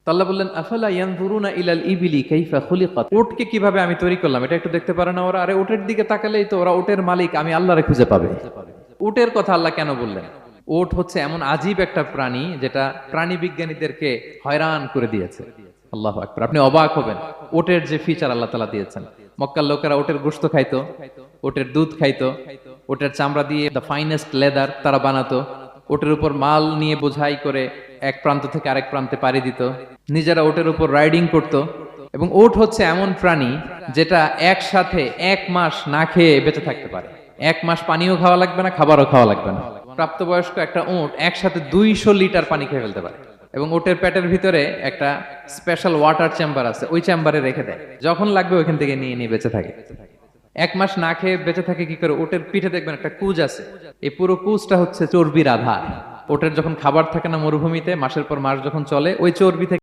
তো আল্লাহ বললেন, আফালা ইয়ানজুরুনা ইলাল ইবিলি কাইফা খুলিকাত। উটকে কিভাবে আমি তৈরি করলাম এটা একটু দেখতে পারে না ওরা? আরে উটের দিকে তাকালেই তো ওরা উটের মালিক আমি আল্লাহরে খুঁজে পাবে। উটের কথা আল্লাহ কেন বললেন? উট হচ্ছে এমন আজীব একটা প্রাণী যেটা প্রাণী বিজ্ঞানীদেরকে হয়রান করে দিয়েছে। আল্লাহু আকবার, আপনি অবাক হবেন উটের যে ফিচার আল্লাহ তাআলা দিয়েছেন। মক্কার লোকেরা উটের গোশত খাইতো, উটের দুধ খাইতো, উটের চামড়া দিয়ে দ্য ফাইনেস্ট লেদার তারা বানাতো, ওটের উপর মাল নিয়ে বোঝাই করে এক প্রান্ত থেকে আরেক প্রান্তে পাড়ি দিত, নিজেরা ওটের উপর রাইডিং করত। এবং ওট হচ্ছে এমন প্রাণী যেটা একসাথে 1 মাস না খেয়ে বেঁচে থাকতে পারে। 1 মাস পানিও খাওয়া লাগবে না, খাবারও খাওয়া লাগবে না। প্রাপ্তবয়স্ক একটা ওট একসাথে 200 লিটার পানি খেয়ে ফেলতে পারে। এবং ওটের পেটের ভিতরে একটা স্পেশাল ওয়াটার চেম্বার আছে, ওই চেম্বারে রেখে দেয়, যখন লাগবে ওইখান থেকে নিয়ে নিয়ে বেঁচে থাকে। 1 মাস না খেয়ে বেঁচে থাকে কি করে? ওটের পিঠে দেখবেন একটা কুজ আছে, এই পুরো কুজটা হচ্ছে চর্বির আধার। ওটের যখন খাবার থাকে না মরুভূমিতে, মাসের পর মাস যখন চলে, ওই চর্বি থেকে